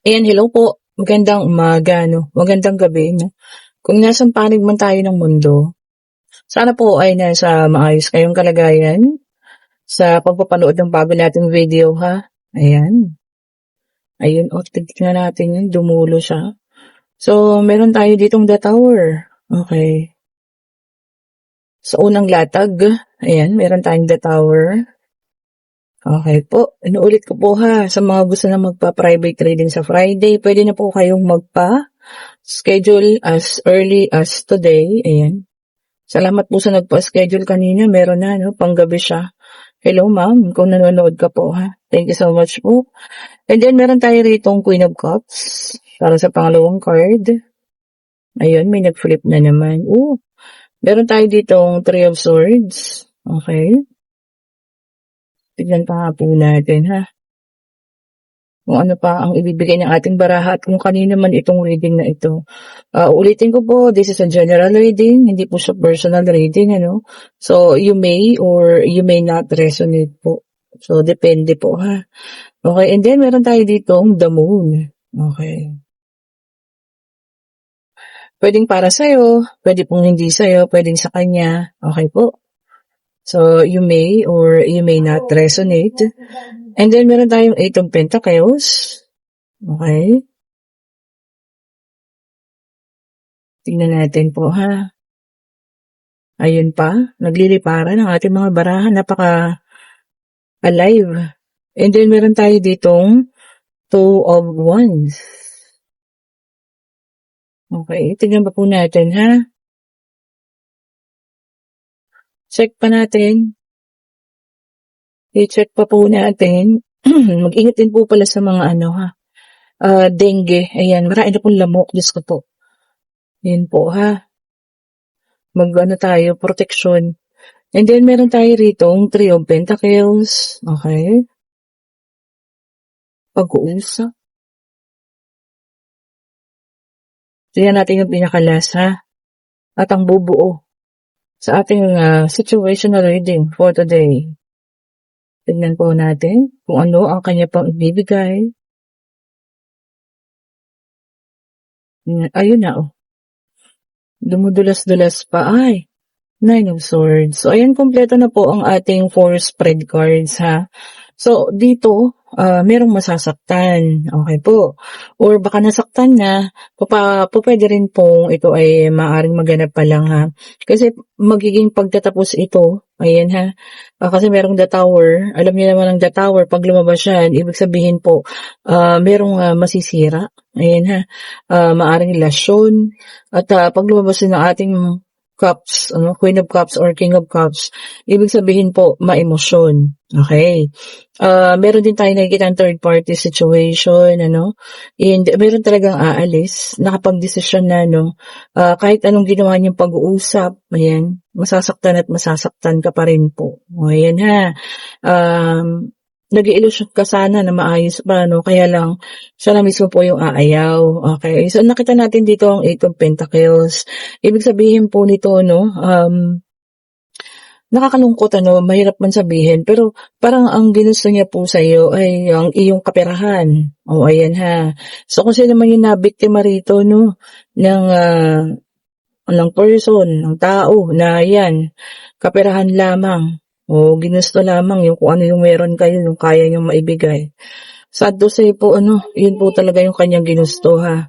Ayan, hello po. Magandang umaga, no? Magandang gabi, no? Kung nasang panig man tayo ng mundo, sana po ay nasa maayos kayong kalagayan sa pagpapanood ng bago nating video, ha? Ayan. Ayun, tignan natin yun. Dumulo siya. So, meron tayo ditong The Tower. Okay. Sa unang latag, ayan, meron tayong The Tower. Okay po. Inuulit ko po ha, sa mga gusto na magpa-private trading sa Friday, pwede na po kayong magpa-schedule as early as today. Ayan. Salamat po sa nagpa-schedule kanina. Meron na, no? Panggabi siya. Hello, ma'am. Kung nanonood ka po, ha? Thank you so much po. And then, meron tayo rito Queen of Cups para sa pangalawang card. Ayun, may nag-flip na naman. Meron tayo ditong Three of Swords. Okay. Tignan pa nga po natin, ha? Kung ano pa ang ibibigay ng ating baraha at kung kanino man itong reading na ito. Ulitin ko po, this is a general reading, hindi po siya personal reading, ano? So, you may or you may not resonate po. So, depende po, ha? Okay, and then meron tayo ditong the moon. Okay. Pwedeng para sa'yo, pwede pong hindi sa'yo, pwedeng sa kanya. Okay po. So, you may or you may not resonate. And then, meron tayong Eight of Pentacles. Okay. Tingnan natin po, ha. Ayun pa, nagliliparan ang ating mga barahan. Napaka-alive. And then, meron tayo ditong Two of Wands. Okay, tingnan pa po natin, ha. Check pa natin. I-check pa po natin. Mag-ingat din po pala sa mga dengue. Ayan, marami na pong lamok. Diyos ko po. Ayan po, ha. Tayo, protection. And then, meron tayo rito Three of Pentacles. Okay. Pag-uusap. Tingnan natin yung pinakalas, ha. At ang bubuo sa ating situational reading for today. Tignan po natin kung ano ang kanya pang ibibigay. Ayun na, Dumudulas-dulas pa. Ay, Nine of Swords. So, ayan, kompleto na po ang ating 4 spread cards, ha. So, dito, merong masasaktan. Okay po. Or baka nasaktan na, pwede rin pong ito ay maaaring maganap pa lang, ha. Kasi magiging pagtatapos ito, ayan, ha. Kasi merong The Tower. Alam niyo naman ang The Tower, pag lumabas yan, ibig sabihin po, merong masisira. Ayan, ha. Maaaring lasyon. At pag lumabas din ang ating Cups, Queen of Cups or King of Cups, ibig sabihin po, maemosyon. Okay. Meron din tayo nakikita ang third party situation, and meron talagang aalis, nakapag-desisyon na, kahit anong ginawa niyang pag-uusap, ayan, masasaktan at masasaktan ka pa rin po. Ayan, ha. Nag-iilusyon ka sana na maayos pa, kaya lang, siya na mismo po yung aayaw. Okay, so nakita natin dito ang Eight of Pentacles. Ibig sabihin po nito, nakakalungkot, mahirap man sabihin, pero parang ang ginusto niya po sa iyo ay ang iyong kaperahan. Ayan, ha. So, kung sino man yung nabiktima rito, ng person, ng tao, na yan, kaperahan lamang. Ginusto lamang yung kung ano yung meron kayo, yung kaya niyong maibigay. Sad to say po, yun po talaga yung kanyang ginusto, ha.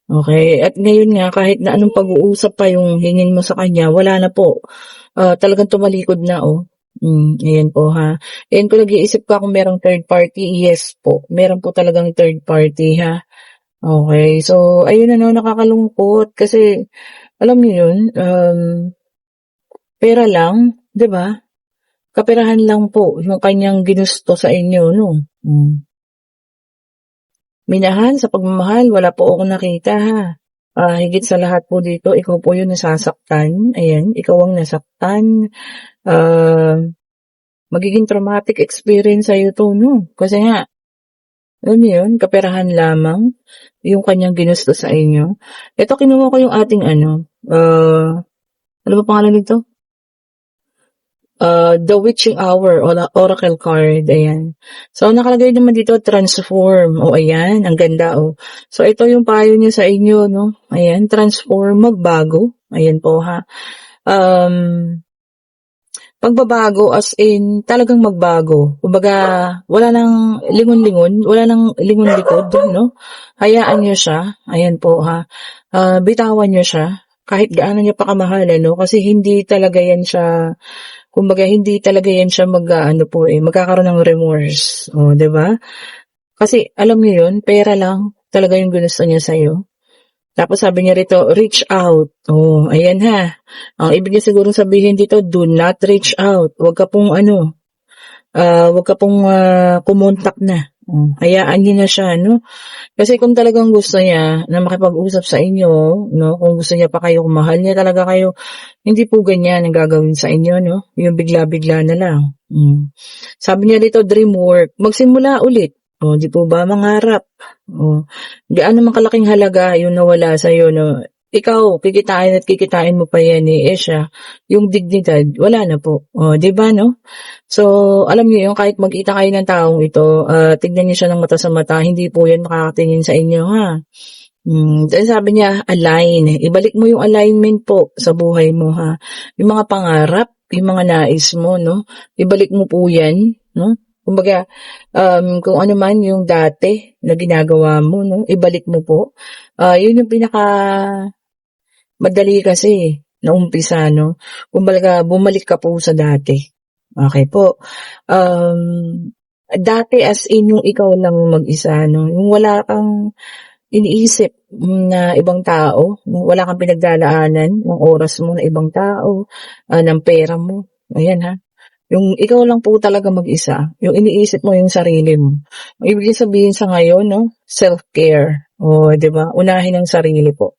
Okay, at ngayon nga, kahit na anong pag-uusap pa yung hingin mo sa kanya, wala na po. Talagang tumalikod na, ayan po, ha. And kung nag-iisip ka kung merong third party, yes po. Meron po talagang third party, ha. Okay, so, ayun nakakalungkot. Kasi, alam niyo yun, pera lang, 'di ba? Kaperahan lang po yung kanyang ginusto sa inyo, Minahal, sa pagmamahal, wala po akong nakita, ha. Higit sa lahat po dito, ikaw po yung nasasaktan. Ayan, ikaw ang nasaktan. Magiging traumatic experience sa'yo to, Kasi nga, alam niyo yun, kaperahan lamang yung kanyang ginusto sa inyo. Ito, kinuha ko yung ating ano ba pangalan nito? The Witching Hour o Oracle card, ayan. So, nakalagay naman dito, transform. O, ayan, ang ganda, o. So, ito yung payo niya sa inyo, no? Ayan, transform, magbago. Ayan po, ha. Pagbabago as in talagang magbago. Kumbaga, wala nang lingon-lingon, wala nang lingon-likod, no? Hayaan niyo siya. Ayan po, ha. Bitawan niyo siya. Kahit gaano niya pa kamahal, no? Kasi hindi talaga yan siya, kumbaga, hindi talaga yan siya magkakaroon ng remorse. O, 'di ba? Kasi, alam niyo yun, pera lang talaga yung ginusto niya sa'yo. Tapos sabi niya rito, reach out. Oh, ayan ha. Ang ibig niya siguro sabihin dito, do not reach out. Huwag ka pong kumontak na. Hayaan niyo na siya, no? Kasi kung talagang gusto niya na makipag-usap sa inyo, no? Kung gusto niya pa kayo, kung mahal niya talaga kayo, hindi po ganyan ang gagawin sa inyo, no? Yung bigla-bigla na lang. Sabi niya dito, dream work. Magsimula ulit. Di po ba mangarap? Gaano man kalaking halaga yung nawala sa'yo, no? Ikaw, kikitain at kikitain mo pa yan siya, yung dignidad, wala na po. Di ba, no? So, alam niyo yung kahit magkita kayo ng taong ito, tignan niyo siya ng mata sa mata, hindi po yan makakatingin sa inyo, ha? Then sabi niya, align. Ibalik mo yung alignment po sa buhay mo, ha? Yung mga pangarap, yung mga nais mo, no? Ibalik mo po yan, no? Kumbaga, kung ano man yung dati na ginagawa mo, no? Ibalik mo po. Yun yung pinaka madali kasi na umpisa, no? Kumbaga, bumalik ka po sa dati. Okay po. Dati as in yung ikaw lang mag-isa, no? Yung wala kang iniisip na ibang tao, wala kang pinagdadaanan ng oras mo na ibang tao, ng pera mo. Ayan ha. Yung ikaw lang po talaga mag-isa, yung iniisip mo yung sarili mo. Ang ibig sabihin sa ngayon, no? Self-care. Di ba? Unahin ang sarili po.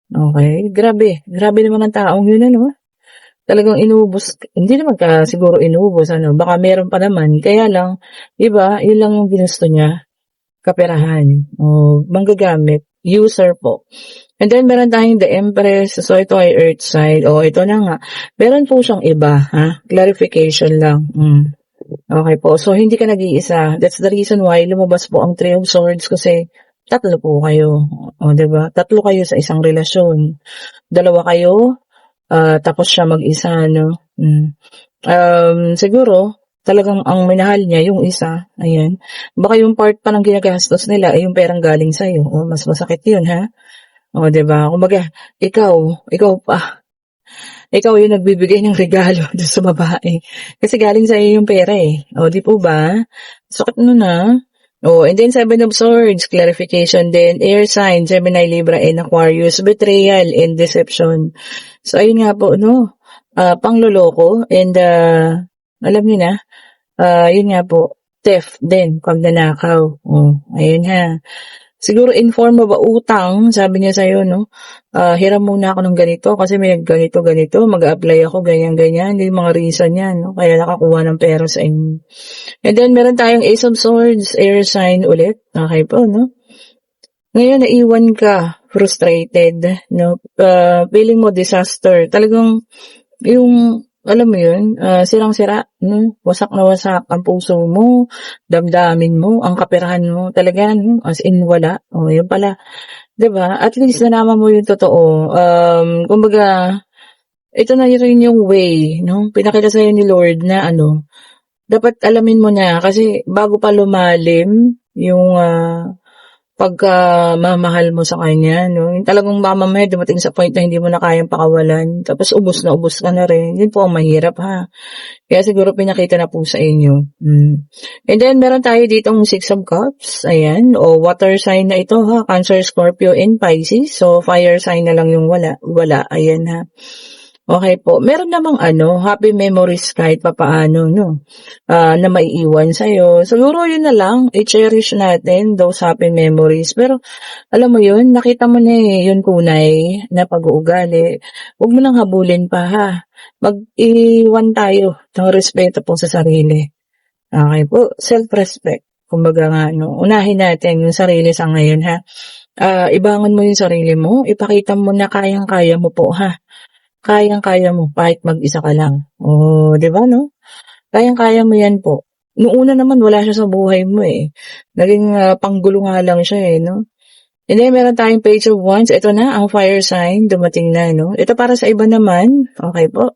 Okay? Grabe. Grabe naman ang taong yun, ano? Talagang inubos, hindi naman siguro inubos, ano? Baka meron pa naman. Kaya lang, iba, yun lang yung ginusto niya. Kaperahan. Manggagamit. User po. And then, meron tayong the Empress. So, ito ay Earth side. Ito na nga. Meron po siyang iba, ha? Clarification lang. Okay po. So, hindi ka nag-iisa. That's the reason why lumabas po ang Three of Swords kasi tatlo po kayo. Diba? Tatlo kayo sa isang relasyon. Dalawa kayo, tapos siya mag-isa, no? Siguro, talagang ang minahal niya, yung isa, ayan. Baka yung part pa ng ginagastos nila ay yung perang galing sa'yo. Mas masakit yun, ha? Diba? Kumbaga, ikaw pa. Ikaw yung nagbibigay ng regalo doon sa babae. Kasi galing sa'yo yung pera di po ba? Sakit nun na. And then Seven of Swords, clarification din. Air sign, Gemini, Libra, and Aquarius, betrayal and deception. So, ayun nga po, no? Pangloloko, and alam niyo na, yun nga po, theft din, pagnanakaw. Ayun ha. Siguro inform mo ba utang, sabi niya sa'yo, no? Hiram muna ako ng ganito kasi may ganito, mag-a-apply ako, ganyan. Hindi yung mga reason yan, no? Kaya nakakuha ng pera sa inyo. And then, meron tayong Ace of Swords, air sign ulit. Okay po, no? Ngayon, naiwan ka, frustrated, no? Feeling mo disaster. Talagang, yung, alam mo yun, sirang-sira, no? Wasak na wasak ang puso mo, damdamin mo, ang kaperahan mo, talaga, no? As in, wala. Yun pala. Diba? At least, nalaman mo yung totoo. Kumbaga, ito na rin yung way, no? Pinakita sa'yo ni Lord na, dapat alamin mo na, kasi bago pa lumalim, yung, pagkamamahal mo sa kanya, no? Yung talagang mamamaya dumating sa point na hindi mo na kayang pakawalan, tapos ubos ka na rin. Yun po ang mahirap, ha? Kaya siguro pinakita na po sa inyo. And then, meron tayo ditong Six of Cups. Ayan. Water sign na ito, ha? Cancer, Scorpio, and Pisces. So, fire sign na lang yung wala. Ayan, ha? Okay po. Meron namang happy memories kahit papaano, no? Na maiiwan sa'yo. Siguro yun na lang, i-cherish natin those happy memories. Pero, alam mo yun, nakita mo na yun tunay na pag-uugali. Huwag mo nang habulin pa, ha? Mag-iwan tayo ng respeto po sa sarili. Okay po, self-respect. Kumbaga nga, unahin natin yung sarili sa ngayon, ha? Ibangon mo yung sarili mo, ipakita mo na kayang-kaya mo po, ha? kayang-kaya mo kahit mag-isa ka lang. Oh, 'di ba 'no? Kayang-kaya mo 'yan po. Noong una naman wala siya sa buhay mo, eh. Naging, panggulo nga lang siya, eh, 'no? And then meron tayong Page of Wands. Ito na ang fire sign, dumating na 'no. Ito para sa iba naman, okey po.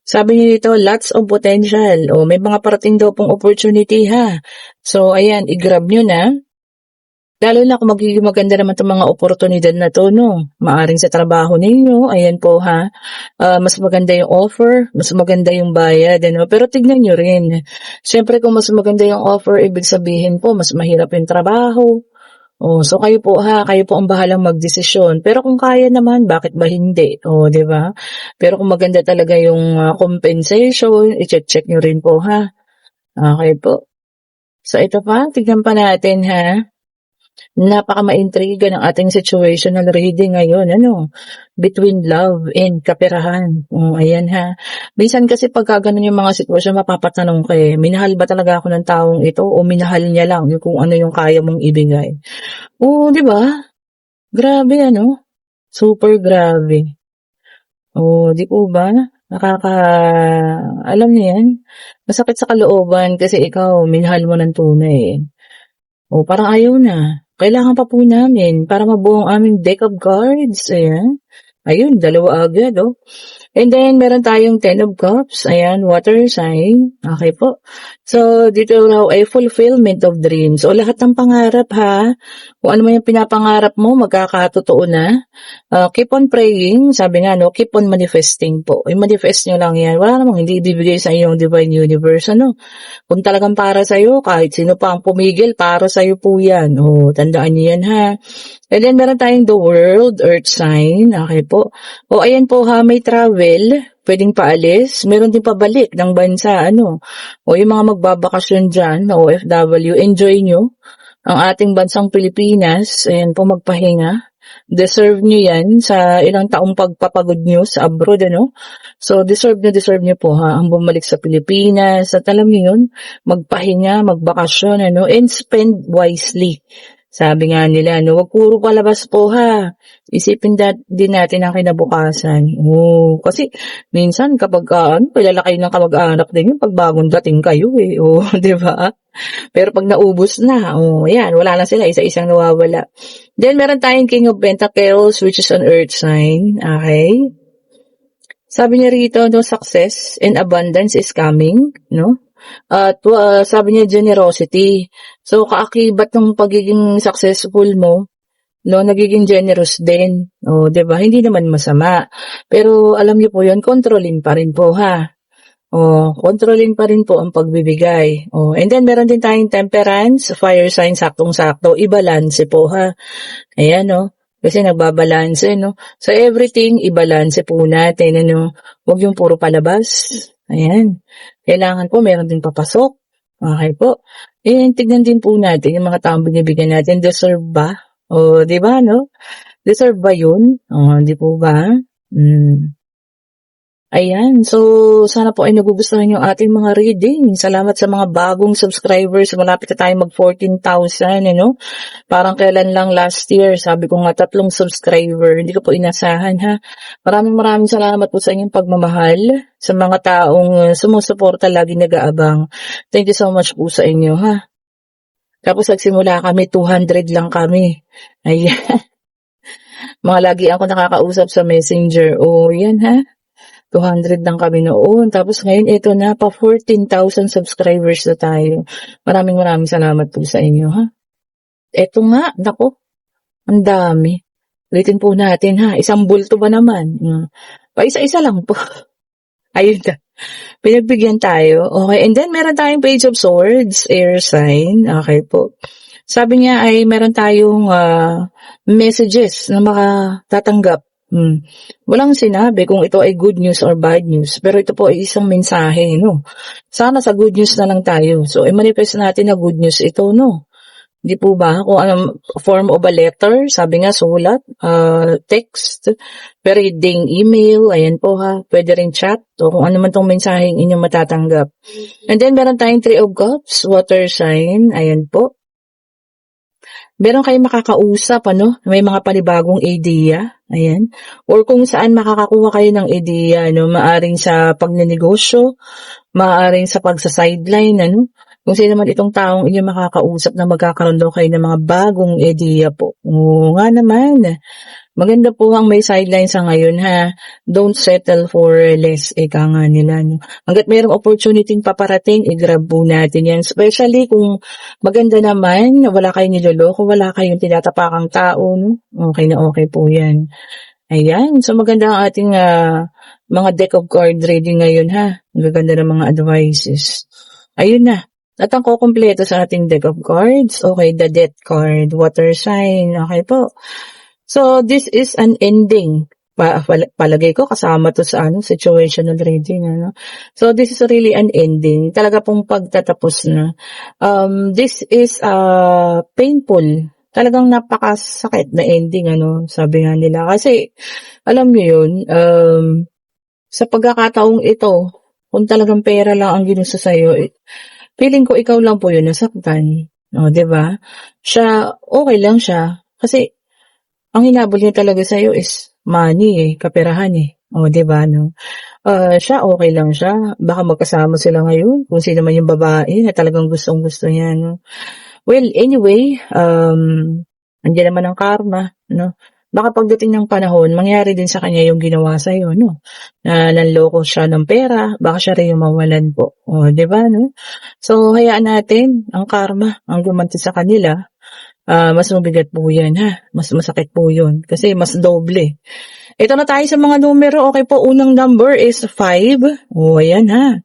Sabi niya dito, lots of potential. O may mga parating daw pong opportunity ha. So ayan, i-grab niyo na. Lalo na kung magiging maganda naman 'tong mga oportunidad na 'to 'no. Maaring sa trabaho ninyo, ayan po ha. Mas maganda yung offer, mas maganda yung bayad ano. Pero tignan niyo rin. Siyempre kung mas maganda yung offer, ibig sabihin po mas mahirap yung trabaho. Oh, so kayo po ha, kayo po ang bahalang magdesisyon. Pero kung kaya naman, bakit ba hindi? Oh, 'di ba? Pero kung maganda talaga yung compensation, i-check niyo rin po ha. Okay po. So ito pa, tignan pa natin ha. Napaka-maintriga ng ating situational reading ngayon, ano? Between love and kaperahan. Oh, ayan ha. Minsan kasi pagka ganun yung mga sitwasyon, mapapatanong ka eh, minahal ba talaga ako ng taong ito o minahal niya lang yung kung ano yung kaya mong ibigay? Oo, 'di ba? Grabe ano, super grabe. Oh, 'di po ba? Nakaka alam niyo 'yan, masakit sa kalooban kasi ikaw minahal mo ng tunay, eh. Oh, parang ayaw na. Kailangan pa po namin para mabuo ang aming deck of cards, ayan. Ayun, dalawa agad, oh. And then, meron tayong Ten of Cups. Ayan, water sign. Okay po. So, dito raw ay fulfillment of dreams. O lahat ng pangarap ha. Kung ano man yung pinapangarap mo, magkakatotoo na. Keep on praying. Sabi nga, no, keep on manifesting po. I-manifest nyo lang yan. Wala namang hindi ibibigay sa inyong divine universe, ano. Kung talagang para sa'yo, kahit sino pa ang pumigil, para sa'yo po yan. O, tandaan nyo yan ha. And then, meron tayong the world, earth sign. Okay po. O, ayan po ha, may travel. Pwedeng paalis. Meron din pabalik ng bansa, ano. O, yung mga magbabakasyon dyan, na OFW, enjoy nyo ang ating bansang Pilipinas. Ayan po, magpahinga. Deserve nyo yan sa ilang taong pagpapagod nyo sa abroad, ano. So, deserve nyo po ha, ang bumalik sa Pilipinas. At alam nyo yun, magpahinga, magbakasyon, ano, and spend wisely. Sabi nga nila, no, wag puro palabas po ha. Isipin din natin ang kinabukasan. Oh, kasi minsan kapag kilala kayo ng kamag-anak din yun, pag bagong dating kayo eh. Oh, 'di ba? Pero pag naubos na, oh, yan, wala na sila, isa-isang nawawala. Then meron tayong King of Pentacles, which is an earth sign. Okay? Sabi niya rito, no, success and abundance is coming, no? At sabi niya generosity. So, kaakibat ng pagiging successful mo, no, nagiging generous din. O, 'di ba? Hindi naman masama. Pero alam niyo po 'yon, controlling pa rin po ha. O, controlling pa rin po ang pagbibigay. O, and then meron din tayong temperance, fire sign, saktong-sakto, i-balance po ha. Ayan, no. Kasi nagbabalanse, no. So, everything, i-balance po natin, ano. Huwag yung puro palabas. Ayan. Kailangan po meron din papasok. Okay po. And tignan din po natin yung mga taong binibigyan natin. Deserve ba? O, di ba, no? Deserve ba yun? O, di po ba? Ayan. So, sana po ay nagugustuhan yung ating mga reading. Salamat sa mga bagong subscribers. Malapit na tayo mag 14,000, ano? Parang kailan lang last year, sabi ko nga 3 subscriber. Hindi ko po inasahan ha. Maraming salamat po sa inyong pagmamahal. Sa mga taong sumusuporta, lagi nag-aabang. Thank you so much po sa inyo ha. Tapos nagsimula kami, 200 lang kami. Ayan. Mga lagi ako nakakausap sa messenger. O, yan ha. 200 lang kami noon. Tapos ngayon, ito na, pa 14,000 subscribers na tayo. Maraming salamat po sa inyo, ha? Ito nga, nako, ang dami. Ulitin po natin, ha? Isang bulto ba naman? Pa isa-isa lang po. Ayun na. Pinagbigyan tayo. Okay, and then meron tayong Page of Swords, air sign. Okay po. Sabi niya ay meron tayong messages na makatatanggap. Walang sinabi kung ito ay good news or bad news. Pero ito po ay isang mensahe, no? Sana sa good news na lang tayo. So, i-manifest natin na good news ito, no? Di po ba? Kung anong form of a letter, sabi nga sulat, text, pwedeng email, ayan po ha. Pwede rin chat, o kung ano man tong mensaheng inyong matatanggap. And then, meron tayong Three of Cups, water sign, ayan po. meron kayong makakausap, may mga panibagong idea, ayan. Or kung saan makakakuha kayo ng idea, maaring sa pagnenegosyo, maaring sa pagsa-sideline, kung sino man itong taong inyong makakausap na magkakaroon daw kayo ng mga bagong idea po. Oo nga naman. Maganda po ang may sideline sa ngayon, ha. Don't settle for less, ika nga nila, Hangga't mayroong opportunity paparating, i-grab po natin yan. Especially kung maganda naman, wala kayong niloloko, wala kayong tinatapakang tao, Okay na okay po yan. Ayan. So maganda ang ating mga deck of card reading ngayon, ha. Ang gaganda ng mga advices. Ayun na. At ang kukumpleto sa ating deck of cards, okay, the Death card, water sign, okay po. So, this is an ending. Palagay ko kasama to sa situational reading. So, this is really an ending. Talaga pong pagtatapos na. This is painful. Talagang napakasakit na ending, sabi nga nila. Kasi, alam niyo yun, sa pagkakataong ito, kung talagang pera lang ang ginusto sa'yo, feeling ko ikaw lang po yun nasaktan. Diba? Siya, okay lang siya. Kasi, ang hinabol niya talaga sa'yo is money kaperahan diba, siya okay lang siya. Baka magkasama sila ngayon, kung sino man yung babae na talagang gustong-gusto niya, Well, anyway, andiyan naman ang karma, Baka pagdating ng panahon, mangyari din sa kanya yung ginawa sa'yo, Na nanloko siya ng pera, baka siya rin yung mawalan po. Diba, So, hayaan natin ang karma, ang gumanti sa kanila. Mas mabigat po yan, ha? Mas masakit po yun. Kasi mas doble. Ito na tayo sa mga numero. Okay po, unang number is 5. Ayan, ha?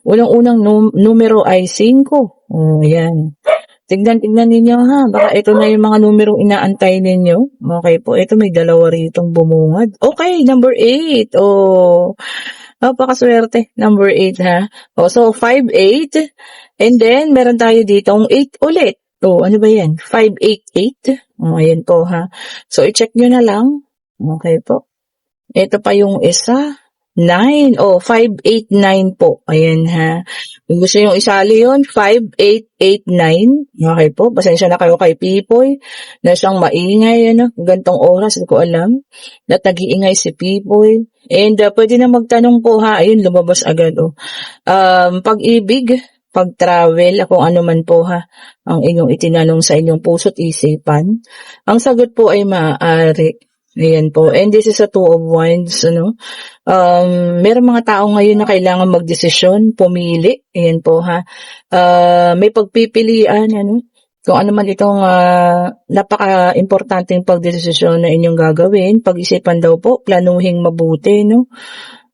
Unang-unang numero ay 5. Ayan. Tignan ninyo, ha? Baka ito na yung mga numerong inaantay ninyo. Okay po, ito may dalawa ritong bumungad. Okay, number 8. Napakaswerte. Number 8, ha? So 5, 8. And then, meron tayo ditong 8 ulit. Ano ba yan? 588. Ayan po, ha. So, i-check nyo na lang. Okay po. Ito pa yung isa. 9. 589 po. Ayan, ha. Kung gusto nyo isali yun, 5889. Okay po. Pasensya na kayo kay Pipoy na siyang maingay, Gantong oras, hindi ko alam. Na tag-iingay si Pipoy. And pwede na magtanong po, ha. Ayun, lumabas agad, Pag-ibig, pag-travel, kung ano man po, ha, ang inyong itinanong sa inyong puso't isipan. Ang sagot po ay maaari. Ayan po. And this is a 2 of Wands, Meron mga tao ngayon na kailangan magdesisyon, pumili. Ayan po, ha. May pagpipilian, kung ano man itong napaka-importanteng pagdesisyon na inyong gagawin. Pag-isipan daw po, planuhin mabuti,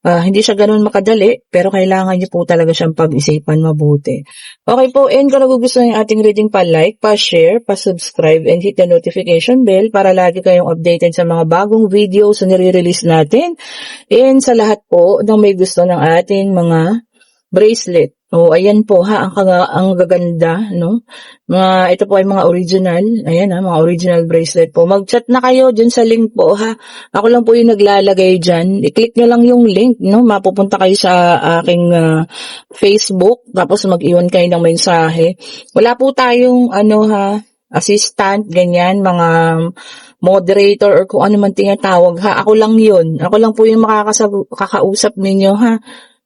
hindi siya ganun makadali, pero kailangan niyo po talaga siyang pag-isipan mabuti. Okay po, and kung nagugustuhan yung ating reading, pa-like, pa-share, pa-subscribe, and hit the notification bell para lagi kayong updated sa mga bagong videos na nire-release natin. And sa lahat po ng may gusto ng ating mga bracelet. Ayan po, ha, ang gaganda, ito po ay mga original, ayan, ha, mga original bracelet po. Mag-chat na kayo dyan sa link po, ha. Ako lang po yung naglalagay dyan. I-click nyo lang yung link, mapupunta kayo sa aking Facebook, tapos mag-iwan kayo ng mensahe. Wala po tayong, assistant, ganyan, mga moderator, or kung ano man tinatawag, ha. Ako lang yun. Ako lang po yung makakausap ninyo, ha.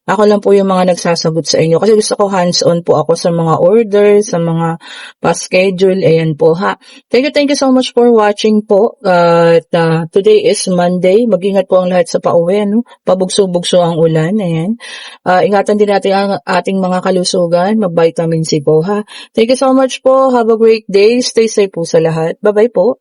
Ako lang po yung mga nagsasagot sa inyo. Kasi gusto ko hands-on po ako sa mga orders, sa mga pa-schedule. Ayan po, ha. Thank you so much for watching po. Today is Monday. Mag-ingat po ang lahat sa pauwi, Pabugso-bugso ang ulan. Ayan. Ingatan din natin ang ating mga kalusugan. Mag-vitamin C po, ha. Thank you so much po. Have a great day. Stay safe po sa lahat. Bye-bye po.